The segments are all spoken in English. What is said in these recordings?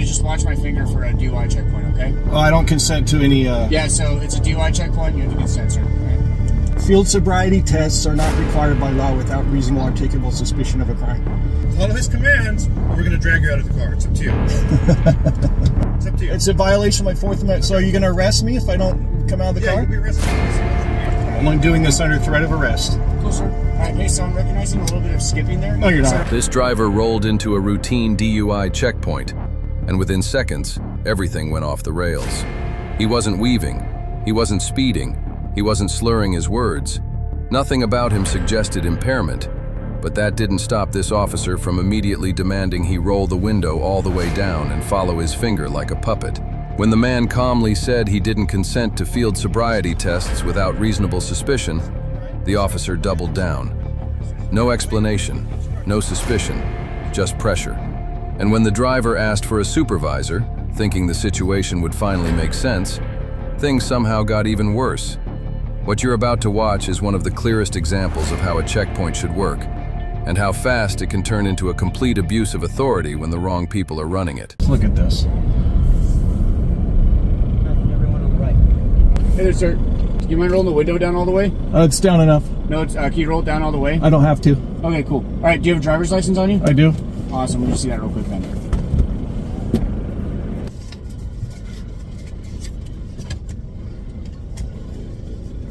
just watch my finger for a DUI checkpoint, okay? Oh, I don't consent to any... Yeah, so it's a DUI checkpoint. You have to consent, sir. Right? Field sobriety tests are not required by law without reasonable articulable suspicion of a crime. Follow his commands, or we're going to drag you out of the car. It's up to you. It's up to you. It's a violation of my Fourth Amendment. So are you going to arrest me if I don't come out of the car? You'll be arrested. I'm only doing this under threat of arrest. Cool, sir. All right, hey, so I'm recognizing a little bit of skipping there. No, you're not. This driver rolled into a routine DUI checkpoint, and within seconds, everything went off the rails. He wasn't weaving, he wasn't speeding, he wasn't slurring his words. Nothing about him suggested impairment, but that didn't stop this officer from immediately demanding he roll the window all the way down and follow his finger like a puppet. When the man calmly said he didn't consent to field sobriety tests without reasonable suspicion, the officer doubled down. No explanation, no suspicion, just pressure. And when the driver asked for a supervisor, thinking the situation would finally make sense, things somehow got even worse. What you're about to watch is one of the clearest examples of how a checkpoint should work, and how fast it can turn into a complete abuse of authority when the wrong people are running it. Look at this. Hey there, sir. Do you mind rolling the window down all the way? It's down enough. No, it's, can you roll it down all the way? I don't have to. Okay, cool. All right, do you have a driver's license on you? I do. Awesome. Let me see that real quick then.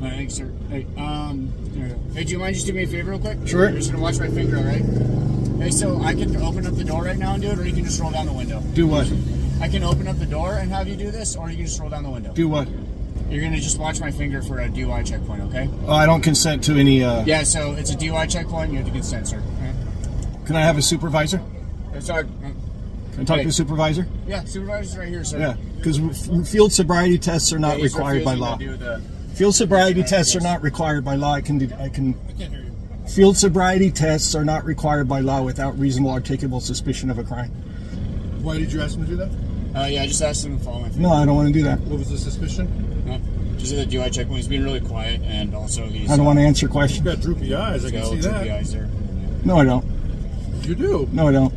All right, thanks, sir. Hey, hey, do you mind just doing me a favor real quick? Sure. You're just gonna watch my finger, all right? Hey, so I can open up the door right now and do it, or you can just roll down the window. Do what? I can open up the door and have you do this, or you can just roll down the window. Do what? You're gonna just watch my finger for a DUI checkpoint, okay? Oh, I don't consent to any... Yeah, so it's a DUI checkpoint. You have to consent, sir. Okay? Can I have a supervisor? Sorry. Can I talk to a supervisor? Yeah, supervisor's right here, sir. Yeah, because field sobriety tests are not required by law. Field sobriety tests are not required by law. I can. I can't hear you. Field sobriety tests are not required by law without reasonable articulable suspicion of a crime. Why did you ask him to do that? Yeah, I just asked him to follow my finger. No, I don't want to do that. What was the suspicion? No, just at the DUI checkpoint. He's being really quiet, and also he's... I don't want to answer You've questions. got droopy eyes, I can see droopy that. eyes there. No, I don't. You do? No, I don't.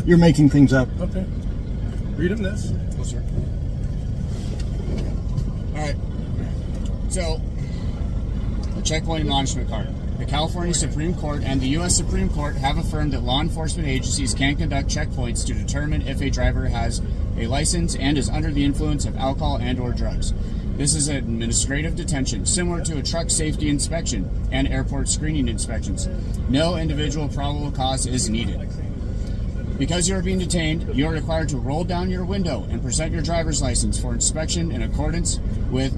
You're making things up. Okay. Read him this. Cool, sir. All right. So, the checkpoint admonishment card. The California Supreme Court and the U.S. Supreme Court have affirmed that law enforcement agencies can conduct checkpoints to determine if a driver has a license and is under the influence of alcohol and/or drugs. This is an administrative detention, similar to a truck safety inspection and airport screening inspections. No individual probable cause is needed. Because you are being detained, you are required to roll down your window and present your driver's license for inspection in accordance with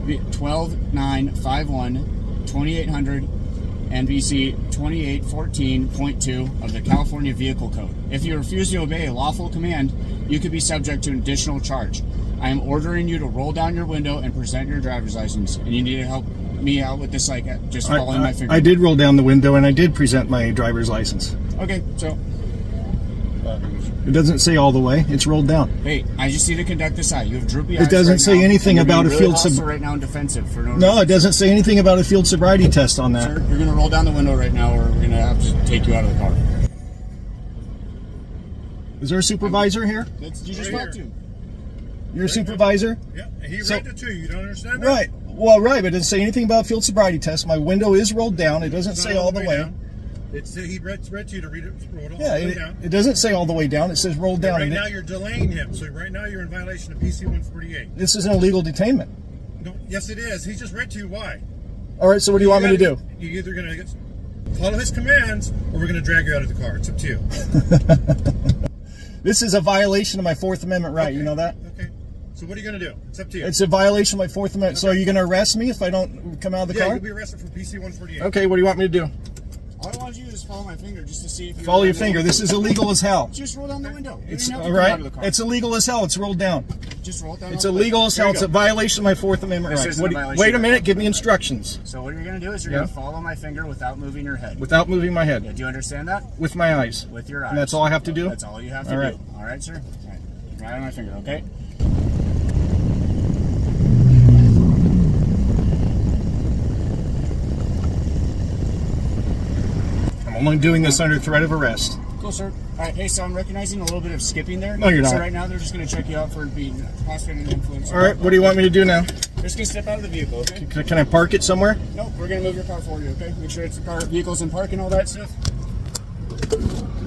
12951-2800 NVC 2814.2 of the California Vehicle Code. If you refuse to obey a lawful command, you could be subject to an additional charge. I am ordering you to roll down your window and present your driver's license, and you need to help me out with this, like just following my finger. I did roll down the window and I did present my driver's license. Okay, so It doesn't say all the way. It's rolled down. hey, I just need to conduct this out. You have droopy eyes. It doesn't right say now, anything and you're about a being field really hostile right now and defensive for no reason. No, it doesn't say anything about a field sobriety test on that. Sir, you're gonna roll down the window right now, or we're gonna have to take you out of the car. Is there a supervisor here? You just Right talked to. You're a supervisor? Yeah, he So- read it to you. You don't understand that? Right. Well, right, but it doesn't say anything about field sobriety test. My window is rolled down. It doesn't It's say not all the way. down. He read to you to read it, roll it all Yeah, the way down. it doesn't say all the way down. It says rolled down. Right now you're delaying him. So right now you're in violation of PC 148. This is an illegal detainment. No, yes, it is. He just read to you why. All right, so what do you want me to do? You're either going to follow his commands, or we're going to drag you out of the car. It's up to you. This is a violation of my Fourth Amendment right. You know that? Okay. So what are you going to do? It's up to you. It's a violation of my Fourth Amendment. So are you going to arrest me if I don't come out of the car? You'll be arrested for PC 148. Okay, what do you want me to do? All I want you to do is follow my finger just to see if you Follow your finger. This is illegal as hell. Just roll down the window. You It's don't have to all come out right. of the car. It's illegal as hell. It's rolled down. Just roll it down. It's all the way. illegal as There hell. you It's a go. violation of my Fourth Amendment This rights. isn't a violation Wait a of minute. my Give me instructions So what you're gonna do is you're Yeah. gonna follow my finger without moving your head. without moving my Yeah, head. do you understand that? With my eyes. With your eyes. And that's all I have to do? That's all you have to All do. right. All right, sir. All right. Right on my finger, okay? I'm only doing this under threat of arrest. Cool, sir. All right, hey, so I'm recognizing a little bit of skipping there. No, you're not. So right now they're just going to check you out for being hostile and influence. All right, what do you want me to do now? Just going to step out of the vehicle, okay? Can I park it somewhere? Nope, we're going to move your car for you, okay? Make sure it's the car, vehicles in park and all that stuff.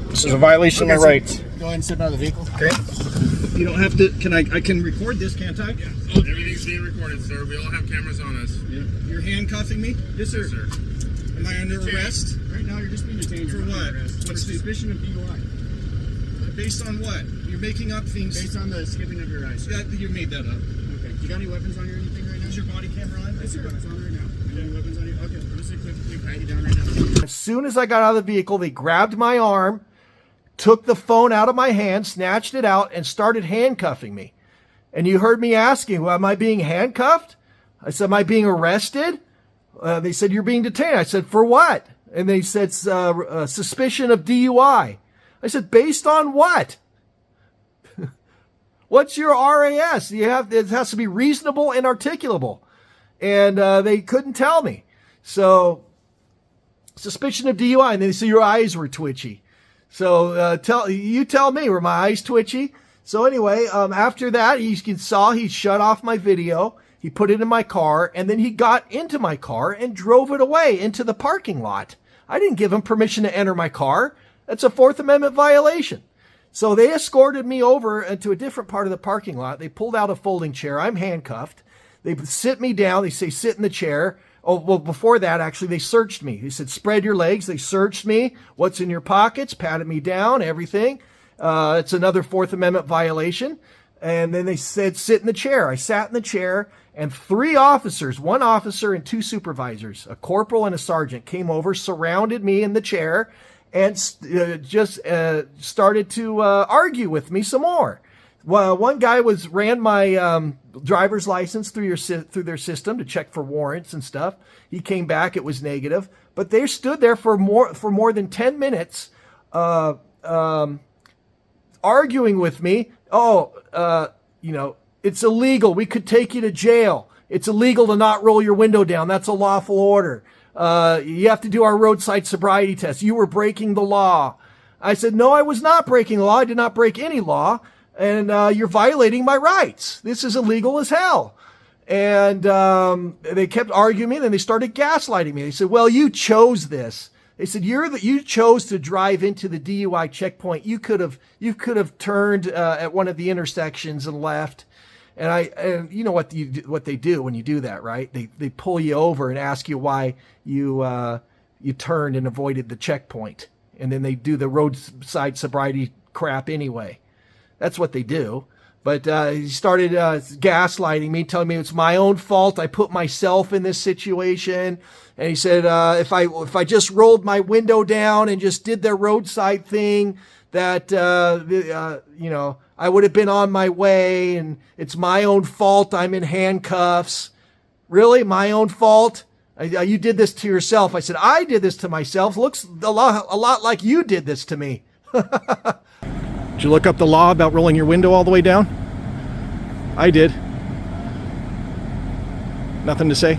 This is a violation of my rights. Go ahead and step out of the vehicle. Okay. You don't have to. I can record this, can't I? Yeah. Oh, everything's being recorded, sir. We all have cameras on us. Yeah. You're handcuffing me? Yes, sir. Am I under arrest? Right now, you're just being detained. For what? What's the suspicion of DUI? Based on what? You're making up things. Based on the skipping of your eyes. Yeah, you made that up. Okay. You got any weapons on you or anything right now? Is your body camera on? Yes, sir. It's on right now. You got any weapons on you? Okay. I'm just going to quickly pat you down right now. As soon as I got out of the vehicle, they grabbed my arm, took the phone out of my hand, snatched it out, and started handcuffing me. And you heard me asking, well, am I being handcuffed? I said, am I being arrested? They said, you're being detained. I said, for what? And they said, suspicion of DUI. I said, based on what? What's your RAS? It has to be reasonable and articulable. And they couldn't tell me. So, suspicion of DUI. And they said, your eyes were twitchy. So tell me, were my eyes twitchy? So anyway, after that, he shut off my video. He put it in my car, and then he got into my car and drove it away into the parking lot. I didn't give him permission to enter my car. That's a Fourth Amendment violation. So they escorted me over into a different part of the parking lot. They pulled out a folding chair. I'm handcuffed. They sit me down. They say, sit in the chair. Oh, well, before that, actually, they searched me. They said, spread your legs. They searched me. What's in your pockets? Patted me down, everything. It's another Fourth Amendment violation. And then they said, sit in the chair. I sat in the chair, and 3 officers, 1 officer and 2 supervisors, a corporal and a sergeant, came over, surrounded me in the chair, and just started to argue with me some more. Well, one guy ran my driver's license through their system to check for warrants and stuff. He came back; it was negative. But they stood there for more than 10 minutes, arguing with me. It's illegal. We could take you to jail. It's illegal to not roll your window down. That's a lawful order. You have to do our roadside sobriety test. You were breaking the law. I said, no, I was not breaking the law. I did not break any law. And you're violating my rights. This is illegal as hell. And they kept arguing me, and then they started gaslighting me. They said, well, you chose this. They said, you chose to drive into the DUI checkpoint. You could have turned at one of the intersections and left. And you know what they do when you do that, right? They pull you over and ask you why you turned and avoided the checkpoint. And then they do the roadside sobriety crap anyway. That's what they do. But he started gaslighting me, telling me it's my own fault. I put myself in this situation. And he said, if I just rolled my window down and just did the roadside thing, that, I would have been on my way, and it's my own fault. I'm in handcuffs. Really? My own fault? You did this to yourself. I said, I did this to myself. Looks a lot like you did this to me. Did you look up the law about rolling your window all the way down? I did. Nothing to say?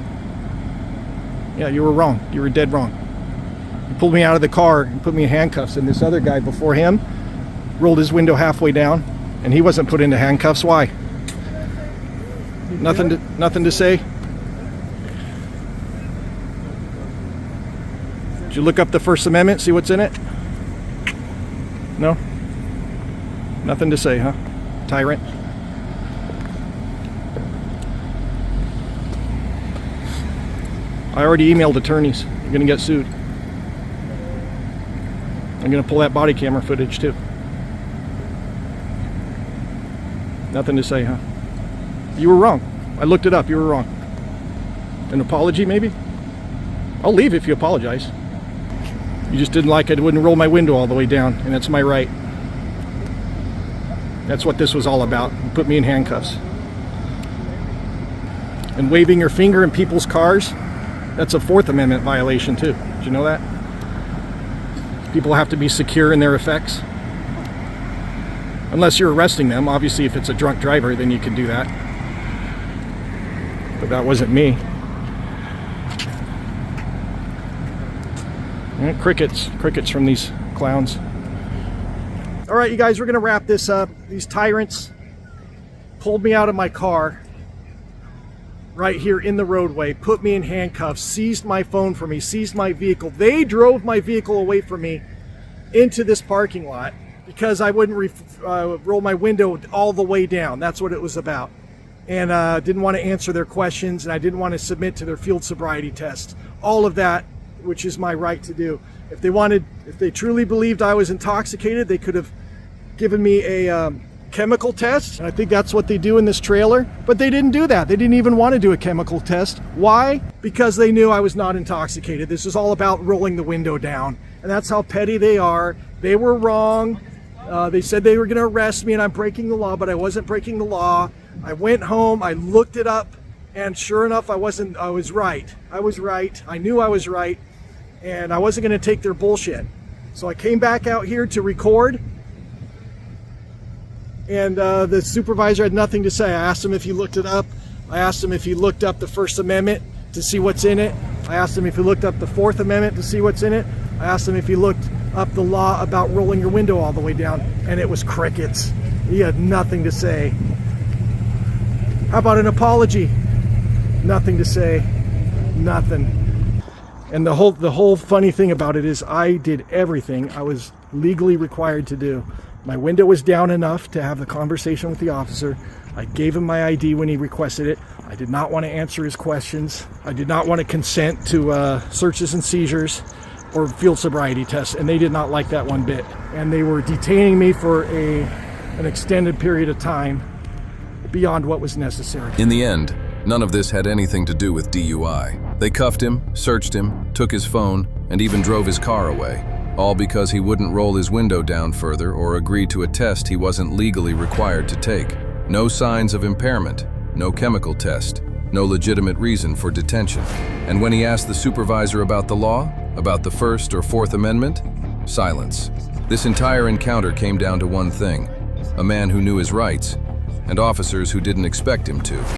Yeah, you were wrong. You were dead wrong. You pulled me out of the car and put me in handcuffs, and this other guy before him rolled his window halfway down, and he wasn't put into handcuffs. Why? Nothing to say? Did you look up the First Amendment, see what's in it? No? Nothing to say, huh? Tyrant. I already emailed attorneys. You're going to get sued. I'm going to pull that body camera footage too. Nothing to say, huh? You were wrong. I looked it up. You were wrong. An apology, maybe? I'll leave if you apologize. You just didn't like I wouldn't roll my window all the way down, and that's my right. That's what this was all about. You put me in handcuffs. And waving your finger in people's cars, that's a Fourth Amendment violation too. Did you know that? People have to be secure in their effects. Unless you're arresting them. Obviously, if it's a drunk driver, then you can do that. But that wasn't me. Crickets from these clowns. All right, you guys, we're going to wrap this up. These tyrants pulled me out of my car right here in the roadway, put me in handcuffs, seized my phone from me, seized my vehicle. They drove my vehicle away from me into this parking lot because I wouldn't roll my window all the way down. That's what it was about. And didn't want to answer their questions, and I didn't want to submit to their field sobriety test. All of that, which is my right to do. If they truly believed I was intoxicated, they could have given me a chemical test. And I think that's what they do in this trailer, but they didn't do that. They didn't even want to do a chemical test. Why? Because they knew I was not intoxicated. This is all about rolling the window down, and that's how petty they are. They were wrong. They said they were going to arrest me and I'm breaking the law, but I wasn't breaking the law. I went home, I looked it up, and sure enough, I was right. I was right. I knew I was right, and I wasn't going to take their bullshit. So I came back out here to record, and the supervisor had nothing to say. I asked him if he looked it up. I asked him if he looked up the First Amendment to see what's in it. I asked him if he looked up the Fourth Amendment to see what's in it. I asked him if he looked up the law about rolling your window all the way down, and it was crickets. He had nothing to say. How about an apology? Nothing to say. Nothing. And the whole funny thing about it is I did everything I was legally required to do. My window was down enough to have the conversation with the officer. I gave him my ID when he requested it. I did not want to answer his questions. I did not want to consent to searches and seizures or field sobriety tests, and they did not like that one bit. And they were detaining me for an extended period of time beyond what was necessary. In the end, none of this had anything to do with DUI. They cuffed him, searched him, took his phone, and even drove his car away, all because he wouldn't roll his window down further or agree to a test he wasn't legally required to take. No signs of impairment, no chemical test, no legitimate reason for detention. And when he asked the supervisor about the law, about the First or Fourth Amendment, silence. This entire encounter came down to one thing: a man who knew his rights, and officers who didn't expect him to.